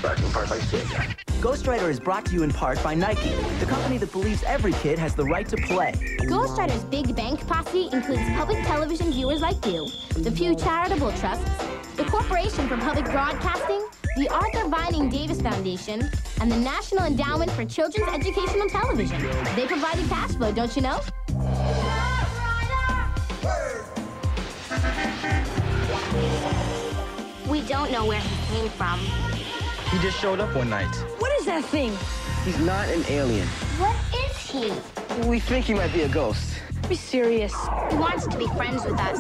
backed in part by Sega. Ghost Rider is brought to you in part by Nike, the company that believes every kid has the right to play. Ghost Rider's big bang capacity includes public television viewers like you, the Pew Charitable Trusts, the Corporation for Public Broadcasting, the Arthur Vining Davis Foundation, and the National Endowment for Children's Educational Television. They provided cash flow, don't you know? We don't know where he came from. He just showed up one night. What is that thing? He's not an alien. What is he? We think he might be a ghost. Be serious. He wants to be friends with us.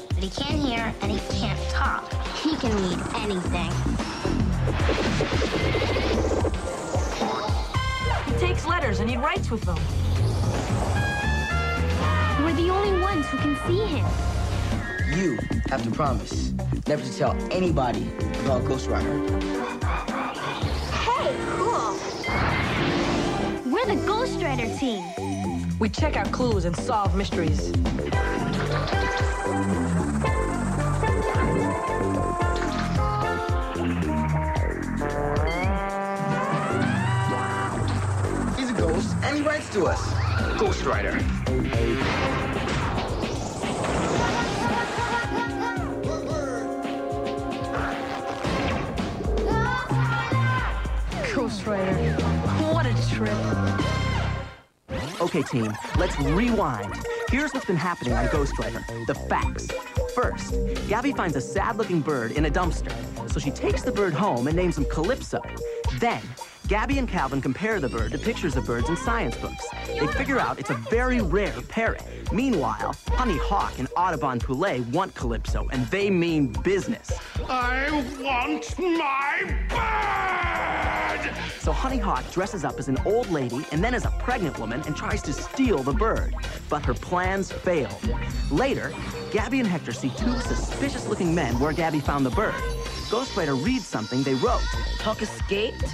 But he can't hear and he can't talk. He can read anything. He takes letters and he writes with them. We're the only ones who can see him. You have to promise never to tell anybody about Ghost Rider. Hey, cool. We're the Ghost Rider team. We check out clues and solve mysteries. He's a ghost, and he writes to us. Ghost Rider. Ghost Rider. What a trip. Okay, team, let's rewind. Here's what's been happening on Ghost Rider. The facts. First, Gabby finds a sad-looking bird in a dumpster. So she takes the bird home and names him Calypso. Then, Gabby and Calvin compare the bird to pictures of birds in science books. They figure out it's a very rare parrot. Meanwhile, Honey Hawk and Audubon Poulet want Calypso, and they mean business. I want my bird! So Honey Hawk dresses up as an old lady and then as a pregnant woman and tries to steal the bird. But her plans fail. Later, Gabby and Hector see two suspicious-looking men where Gabby found the bird. Ghost Rider reads something they wrote. Hawk escaped?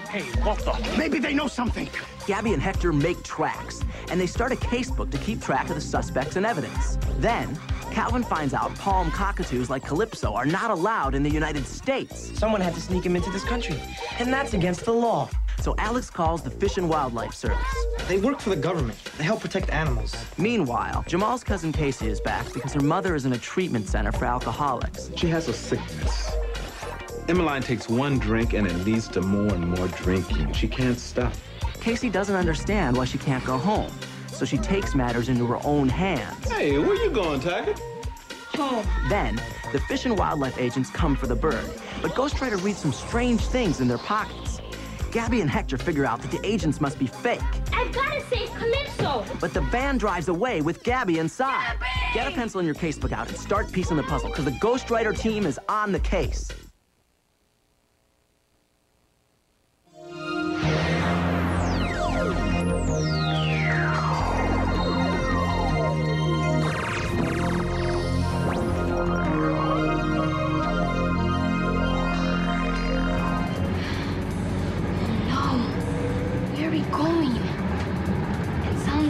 Hey, what the? Maybe they know something. Gabby and Hector make tracks, and they start a casebook to keep track of the suspects and evidence. Then, Calvin finds out palm cockatoos like Calypso are not allowed in the United States. Someone had to sneak him into this country, and that's against the law. So Alex calls the Fish and Wildlife Service. They work for the government. They help protect animals. Meanwhile, Jamal's cousin Casey is back because her mother is in a treatment center for alcoholics. She has a sickness. Emmeline takes one drink and it leads to more and more drinking. She can't stop. Casey doesn't understand why she can't go home, so she takes matters into her own hands. Hey, where you going, Tiger? Home. Then, the Fish and Wildlife agents come for the bird, but Ghost Rider reads some strange things in their pockets. Gabby and Hector figure out that the agents must be fake. I've got to save Calypso. But the van drives away with Gabby inside. Gabby! Get a pencil and your casebook out and start piecing the puzzle, because the Ghost Rider team is on the case.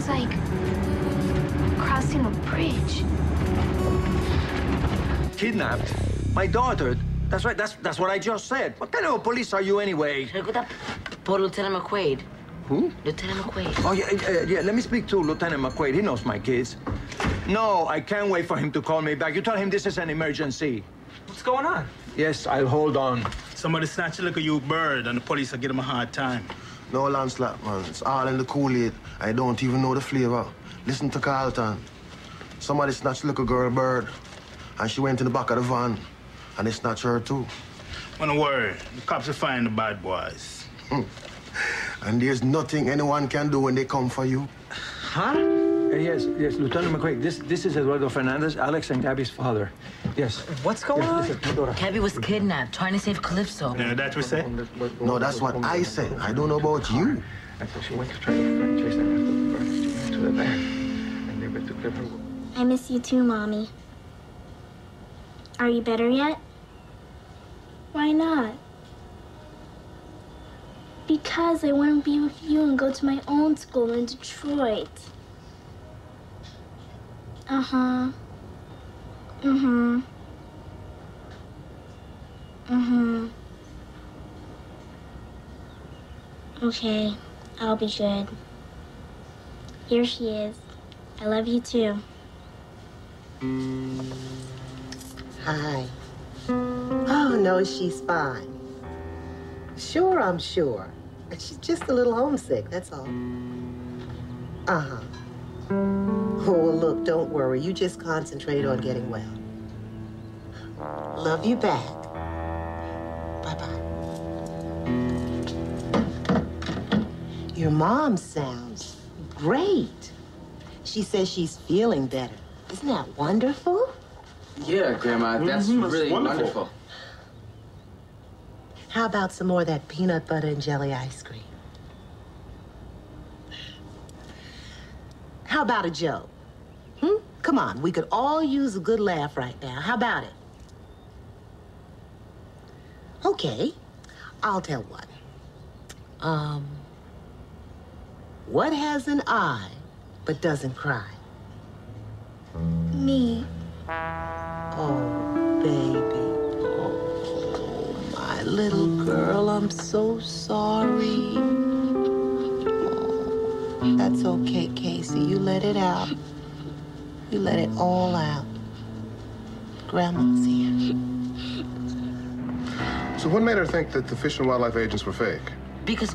Like crossing a bridge. Kidnapped? My daughter? That's right, that's what I just said. What kind of police are you anyway? For Lieutenant McQuaid. Who? Lieutenant McQuaid. Oh, yeah, let me speak to Lieutenant McQuaid. He knows my kids. No, I can't wait for him to call me back. You tell him this is an emergency. What's going on? Yes, I'll hold on. Somebody snatched a look at you bird and the police will give him a hard time. No, Lancelot, man. It's all in the Kool-Aid. I don't even know the flavor. Listen to Carlton. Somebody snatched a little girl bird, and she went in the back of the van, and they snatched her, too. On a word, the cops will find the bad boys. And there's nothing anyone can do when they come for you. Huh? Yes, Lieutenant McQuaid. This is Eduardo Fernandez, Alex and Gabby's father. Yes. What's going on? Gabby was kidnapped, trying to save Calypso. Yeah, that's what we say? No, that's what I said. I don't know about you. And so she went to try to chase them after the bird. She went to the van, and they went to grab her. I miss you too, Mommy. Are you better yet? Why not? Because I want to be with you and go to my own school in Detroit. Uh-huh. Mm-hmm. Mm-hmm. Okay, I'll be good. Here she is. I love you too. Hi. Oh, no, she's fine. Sure, I'm sure. She's just a little homesick, that's all. Uh-huh. Oh, well, look, don't worry. You just concentrate on getting well. Love you back. Bye-bye. Your mom sounds great. She says she's feeling better. Isn't that wonderful? Yeah, Grandma, that's really wonderful. How about some more of that peanut butter and jelly ice cream? How about a joke? Come on, we could all use a good laugh right now. How about it? Okay, I'll tell one. What has an eye but doesn't cry? Me. Oh, baby. Oh, my little girl, I'm so sorry. Oh, that's okay, Casey. You let it out. You let it all out. Grandma's here. So what made her think that the Fish and Wildlife agents were fake? Because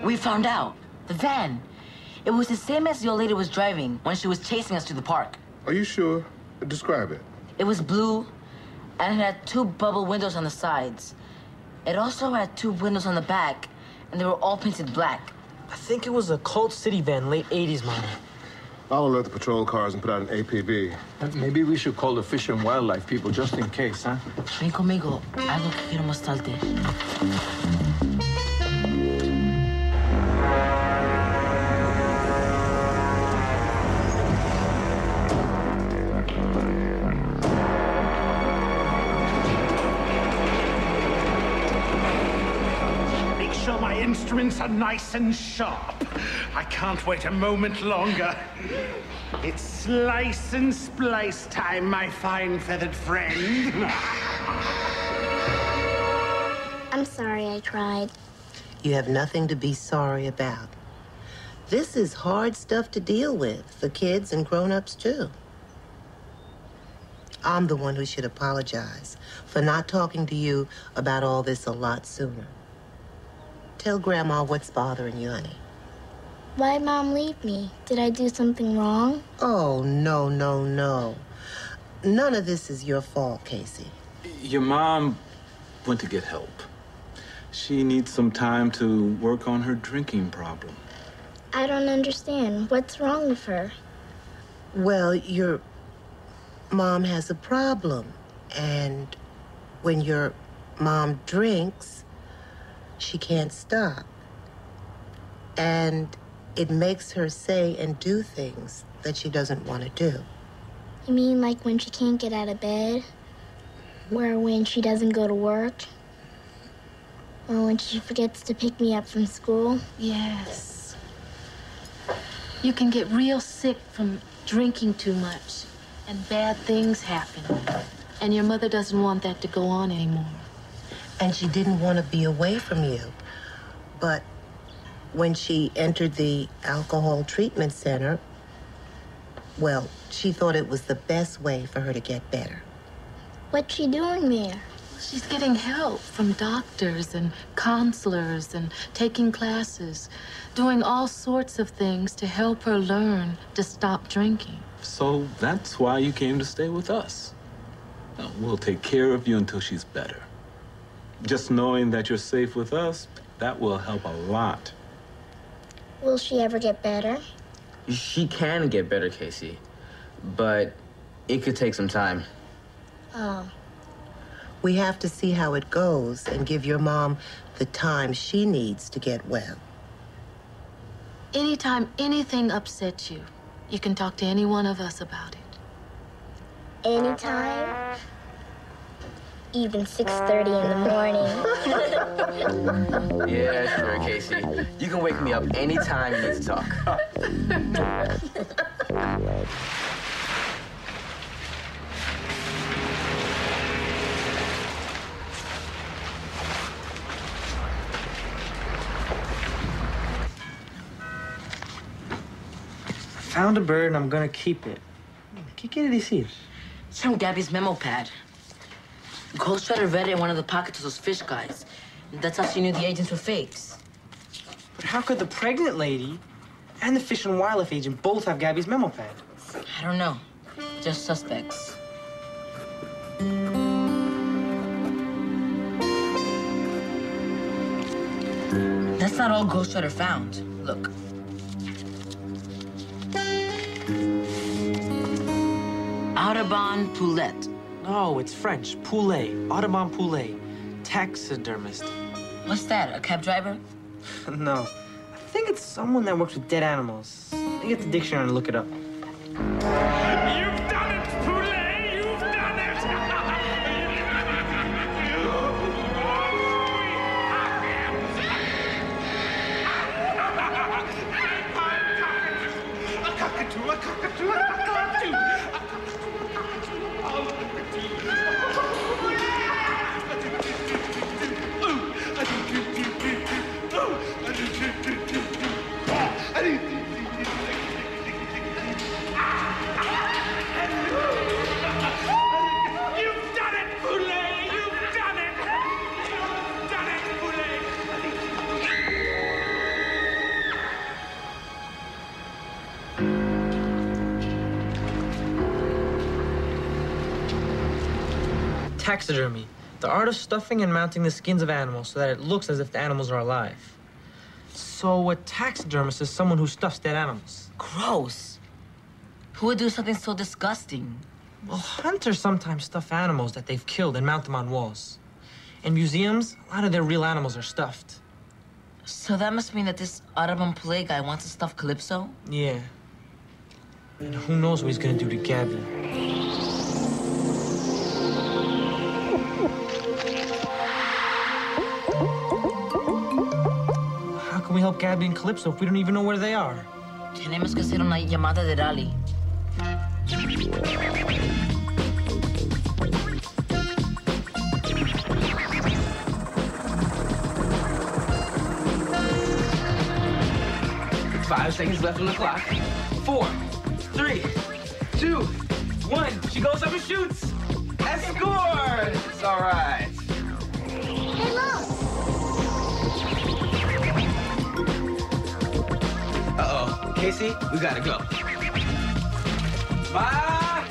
we found out. The van. It was the same as the old lady was driving when she was chasing us to the park. Are you sure? Describe it. It was blue, and it had 2 bubble windows on the sides. It also had 2 windows on the back, and they were all painted black. I think it was a Colt City van, late 80s model. I'll alert the patrol cars and put out an APB. Maybe we should call the Fish and Wildlife people just in case, huh? Ven conmigo. Algo que quiero mostrarte. Instruments are nice and sharp. I can't wait a moment longer. It's slice and splice time, my fine feathered friend. I'm sorry I tried. You have nothing to be sorry about. This is hard stuff to deal with for kids and grown-ups, too. I'm the one who should apologize for not talking to you about all this a lot sooner. Tell Grandma what's bothering you, honey. Why'd Mom leave me? Did I do something wrong? Oh, no, no, no. None of this is your fault, Casey. Your mom went to get help. She needs some time to work on her drinking problem. I don't understand. What's wrong with her? Well, your mom has a problem. And when your mom drinks, she can't stop. And it makes her say and do things that she doesn't want to do. You mean like when she can't get out of bed? Or when she doesn't go to work? Or when she forgets to pick me up from school? Yes. You can get real sick from drinking too much, and bad things happen. And your mother doesn't want that to go on anymore. And she didn't want to be away from you. But when she entered the alcohol treatment center, well, she thought it was the best way for her to get better. What's she doing there? She's getting help from doctors and counselors and taking classes, doing all sorts of things to help her learn to stop drinking. So that's why you came to stay with us. Now, we'll take care of you until she's better. Just knowing that you're safe with us, that will help a lot. Will she ever get better? She can get better, Casey. But it could take some time. Oh. We have to see how it goes and give your mom the time she needs to get well. Anytime anything upsets you, you can talk to any one of us about it. Anytime? Even 6:30 in the morning. Yeah, sure, Casey. You can wake me up anytime you need to talk. found a bird and I'm gonna keep it. ¿Qué quiere decir? It's from Gabby's memo pad. Ghost Rider read it in one of the pockets of those fish guys. That's how she knew the agents were fakes. But how could the pregnant lady and the Fish and Wildlife agent both have Gabby's memo pad? I don't know. Just suspects. That's not all Ghost Rider found. Look. Audubon Poulet. Oh, it's French. Poulet. Audubon Poulet. Taxidermist. What's that, a cab driver? No. I think it's someone that works with dead animals. I get the dictionary and look it up. You've done it, Poulet! You've done it! A cockatoo, a cockatoo, a cockatoo! You've done it, Poulet! You've done it! You've done it, Poulet! Taxidermy. The art of stuffing and mounting the skins of animals so that it looks as if the animals are alive. So a taxidermist is someone who stuffs dead animals. Gross. Who would do something so disgusting? Well, hunters sometimes stuff animals that they've killed and mount them on walls. In museums, a lot of their real animals are stuffed. So that must mean that this Audubon Poulet guy wants to stuff Calypso? Yeah. And who knows what he's gonna do to Gabby. How can we help Gabby and Calypso if we don't even know where they are? Tenemos que hacer una llamada de rally. Five seconds left on the clock. 4, 3, 2, 1. She goes up and shoots. Escort! It's all right. Hey, look! Uh-oh. Casey, we gotta go. Bye!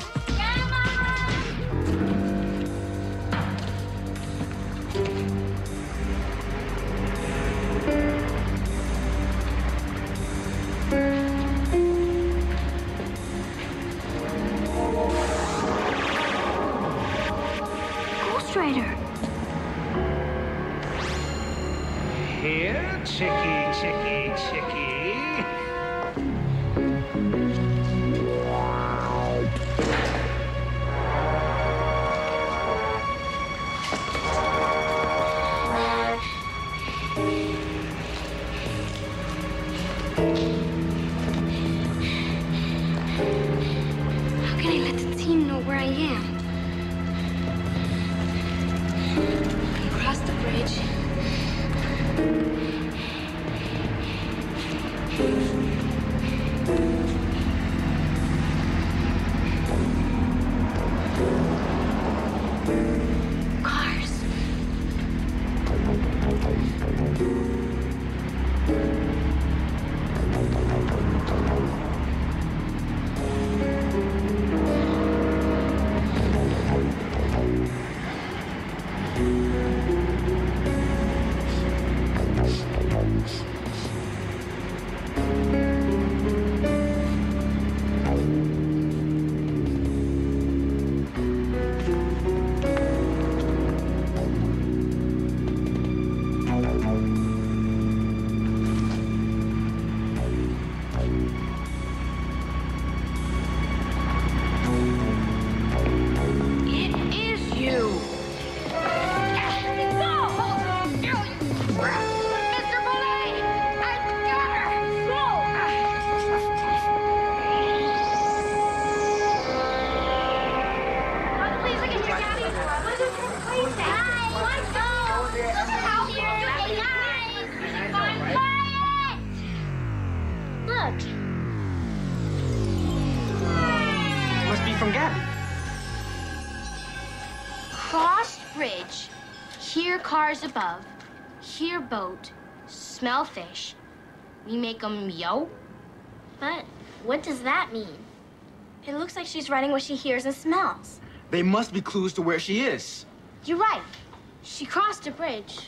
Ghost Rider. Here, chickie, chickie, chickie. How can I let the team know where I am? Across the bridge. cars above, hear boat, smell fish. We make 'em yo. But what does that mean? It looks like she's writing what she hears and smells. They must be clues to where she is. You're right. She crossed a bridge.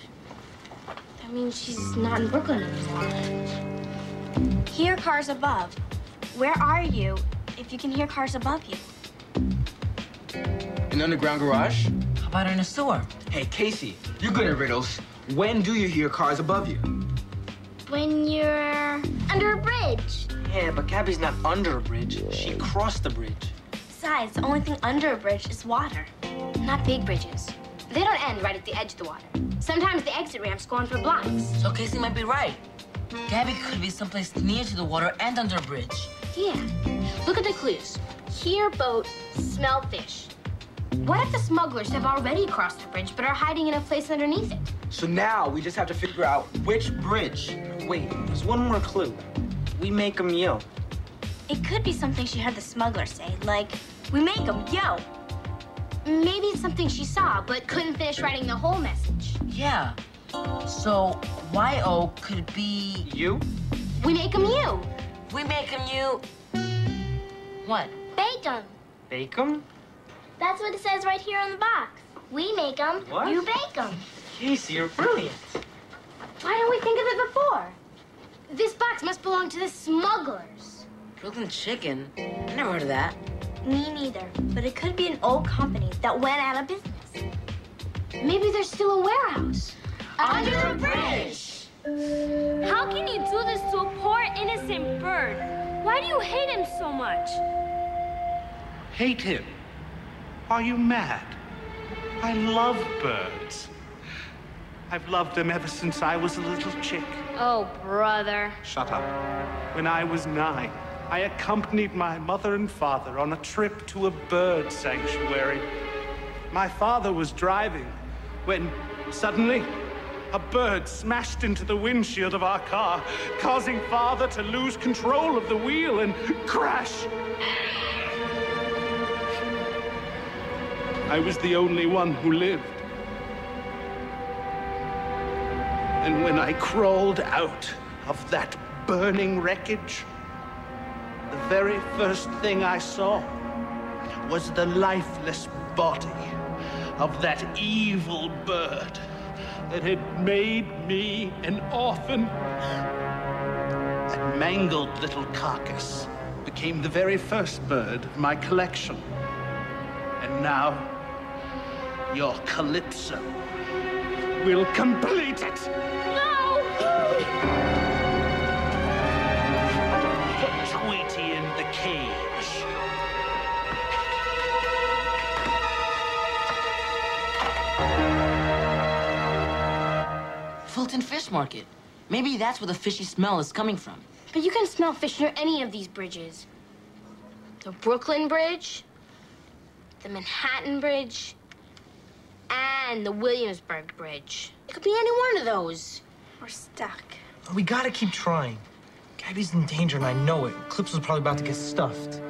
That means she's not in Brooklyn anymore. Hear cars above. Where are you if you can hear cars above you? An underground garage? How about in a sewer? Hey, Casey, you're good at riddles. When do you hear cars above you? When you're under a bridge. Yeah, but Gabby's not under a bridge. She crossed the bridge. Besides, the only thing under a bridge is water. Not big bridges. They don't end right at the edge of the water. Sometimes the exit ramps go on for blocks. So Casey might be right. Gabby could be someplace near to the water and under a bridge. Yeah. Look at the clues. Hear boat, smell fish. What if the smugglers have already crossed the bridge but are hiding in a place underneath it? So now we just have to figure out which bridge. Wait, there's one more clue. We make 'em yo. It could be something she heard the smuggler say, like, we make 'em yo. Maybe it's something she saw but couldn't finish writing the whole message. Yeah. So Y-O could be... You? We make 'em you. We make 'em you... What? Bake 'em. Bake 'em? That's what it says right here on the box. We make 'em, What? you bake 'em. Casey, you're brilliant. Why didn't we think of it before? This box must belong to the smugglers. Brooklyn Chicken? I never heard of that. Me neither, but it could be an old company that went out of business. Maybe there's still a warehouse. Under a bridge! How can you do this to a poor, innocent bird? Why do you hate him so much? Hate him? Are you mad? I love birds. I've loved them ever since I was a little chick. Oh, brother. Shut up. When I was 9, I accompanied my mother and father on a trip to a bird sanctuary. My father was driving when suddenly a bird smashed into the windshield of our car, causing father to lose control of the wheel and crash. I was the only one who lived. And when I crawled out of that burning wreckage, the very first thing I saw was the lifeless body of that evil bird that had made me an orphan. That mangled little carcass became the very first bird of my collection. And now, your Calypso will complete it. No! Put Tweety in the cage. Fulton Fish Market. Maybe that's where the fishy smell is coming from. But you can smell fish near any of these bridges. The Brooklyn Bridge, the Manhattan Bridge, and the Williamsburg Bridge. It could be any one of those. We're stuck. We gotta keep trying. Gabby's in danger and I know it. Calypso's probably about to get stuffed.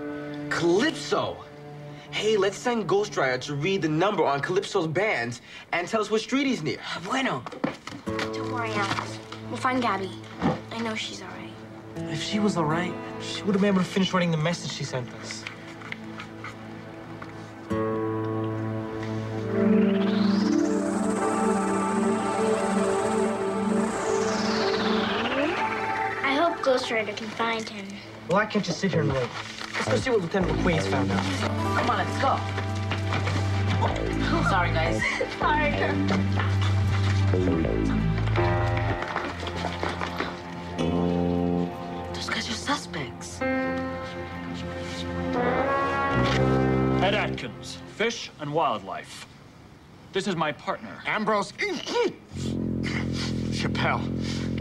Calypso! Hey, let's send Ghost Rider to read the number on Calypso's band and tell us what street he's near. Bueno. Don't worry, Alex. We'll find Gabby. I know she's all right. If she was all right, she would have been able to finish writing the message she sent us. I hope Ghost Rider can find him. Well, I can't just sit here and wait. Let's go see what Lieutenant McQuaid's found out. Come on, let's go. Sorry, guys. Sorry. Those guys are suspects. Ed Atkins, Fish and Wildlife. This is my partner. Ambrose Chappelle.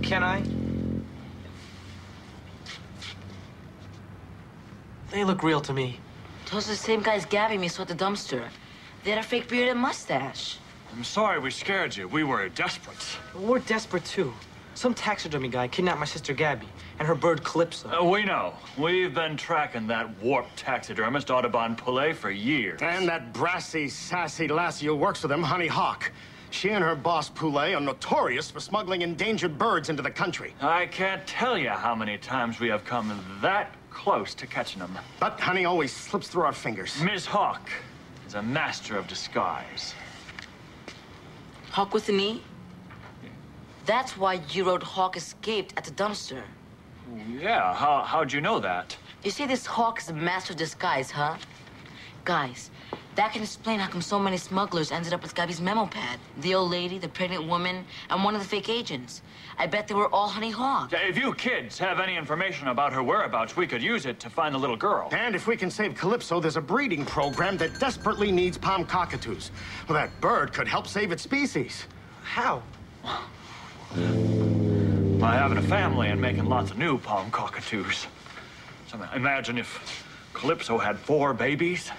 Can I? They look real to me. Those are the same guys Gabby me saw at the dumpster. They had a fake beard and mustache. I'm sorry we scared you. We were desperate. We're desperate, too. Some taxidermy guy kidnapped my sister Gabby and her bird Calypso. We know. We've been tracking that warped taxidermist Audubon Poulet for years. And that brassy, sassy lassie who works with him, Honey Hawk. She and her boss, Poulet, are notorious for smuggling endangered birds into the country. I can't tell you how many times we have come that close to catching them. But honey always slips through our fingers. Ms. Hawk is a master of disguise. Hawk with an E? That's why you wrote Hawk escaped at the dumpster. Yeah, how'd you know that? You say this Hawk is a master of disguise, huh? Guys, that can explain how come so many smugglers ended up with Gabby's memo pad. The old lady, the pregnant woman, and one of the fake agents. I bet they were all Honey Hawk. If you kids have any information about her whereabouts, we could use it to find the little girl. And if we can save Calypso, there's a breeding program that desperately needs palm cockatoos. Well, that bird could help save its species. How? By having a family and making lots of new palm cockatoos. So imagine if Calypso had 4 babies,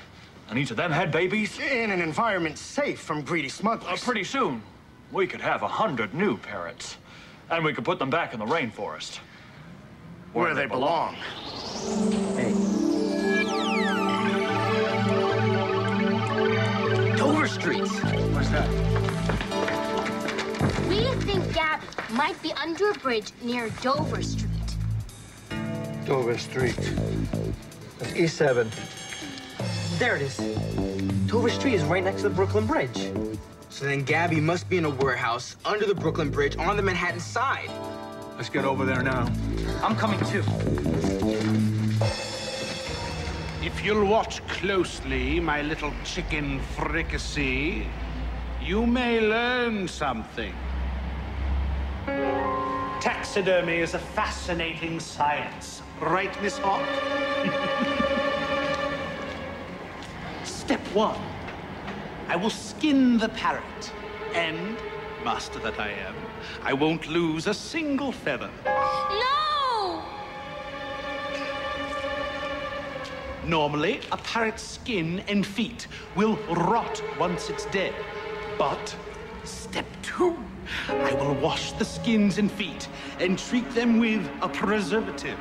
and each of them had babies. In an environment safe from greedy smugglers. Pretty soon, we could have 100 new parrots. And we could put them back in the rainforest. Where they belong. Hey. Dover Street. What's that? We think Gabby might be under a bridge near Dover Street. Dover Street. That's E7. There it is. Dover Street is right next to the Brooklyn Bridge. So then Gabby must be in a warehouse under the Brooklyn Bridge on the Manhattan side. Let's get over there now. I'm coming too. If you'll watch closely, my little chicken fricassee, you may learn something. Taxidermy is a fascinating science. Right, Miss Hawk? Step 1. I will skin the parrot. And, master that I am, I won't lose a single feather. No! Normally, a parrot's skin and feet will rot once it's dead. But, step 2, I will wash the skins and feet and treat them with a preservative.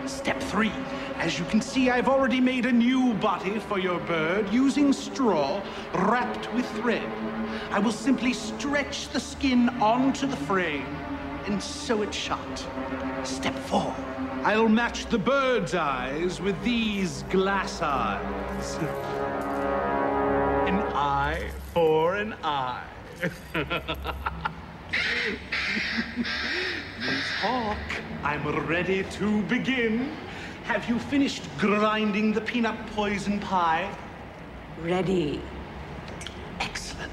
Step 3, as you can see, I've already made a new body for your bird using straw wrapped with thread. I will simply stretch the skin onto the frame and sew it shut. Step 4, I'll match the bird's eyes with these glass eyes. An eye for an eye. Miss Hawk, I'm ready to begin. Have you finished grinding the peanut poison pie? Ready. Excellent.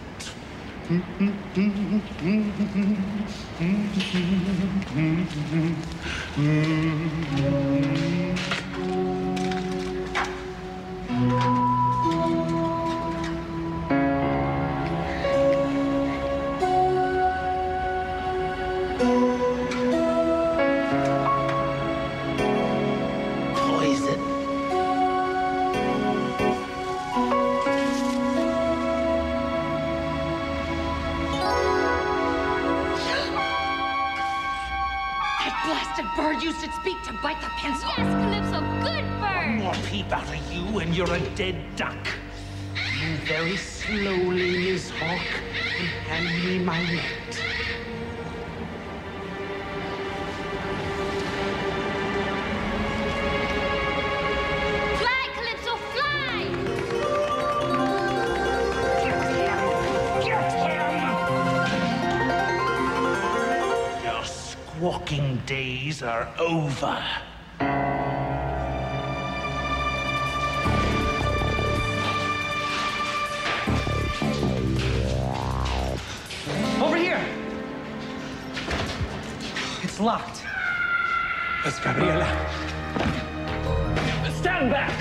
Bird used its beak to bite the pencil. Yes, Calypso, good bird. One more peep out of you and you're a dead duck. Move very slowly, Miss Hawk, and hand me my net. Fly, Calypso, fly! Get him! Your squawking days are over. Over here! It's locked. It's Gabriela. Stand back!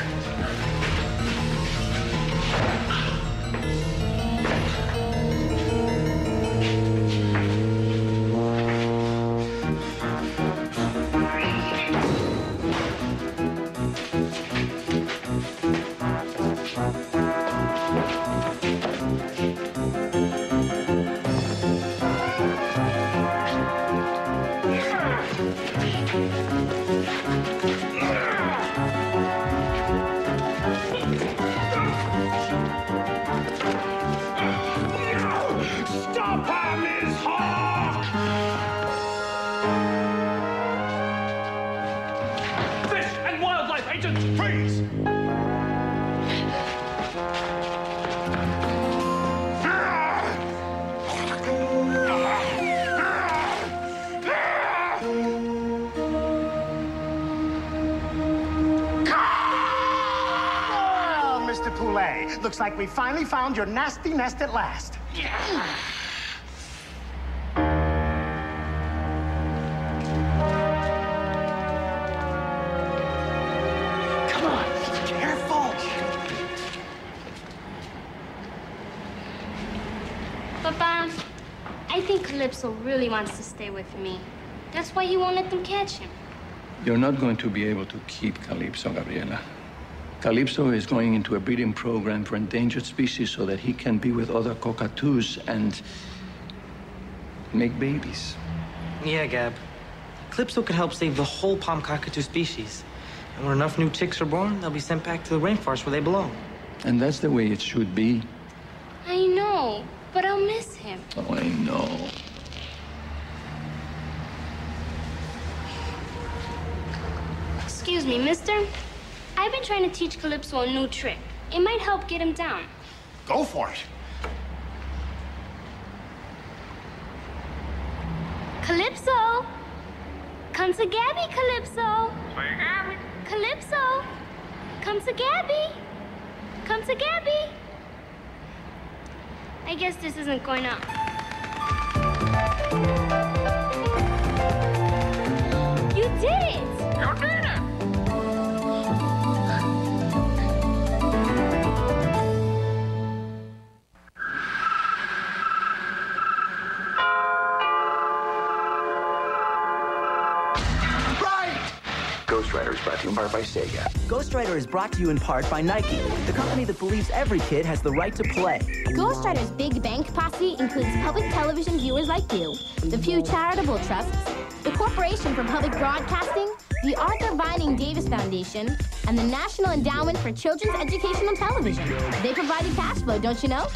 it looks like we finally found your nasty nest at last. Come on, careful. Papa, I think Calypso really wants to stay with me. That's why he won't let them catch him. You're not going to be able to keep Calypso, Gabriela. Calypso is going into a breeding program for endangered species so that he can be with other cockatoos and make babies. Yeah, Gab. Calypso could help save the whole palm cockatoo species. And when enough new chicks are born, they'll be sent back to the rainforest where they belong. And that's the way it should be. I know, but I'll miss him. Oh, I know. Excuse me, mister. I've been trying to teach Calypso a new trick. It might help get him down. Go for it. Calypso! Come to Gabby, Calypso! Calypso! Come to Gabby! Come to Gabby! I guess this isn't going up. You did it! You did it! Ghost Rider is brought to you in part by Sega. Ghost Rider is brought to you in part by Nike, the company that believes every kid has the right to play. Ghost Rider's Big Bank Posse includes public television viewers like you, the Pew Charitable Trusts, the Corporation for Public Broadcasting, the Arthur Vining Davis Foundation, and the National Endowment for Children's Educational Television. They provided cash flow, don't you know?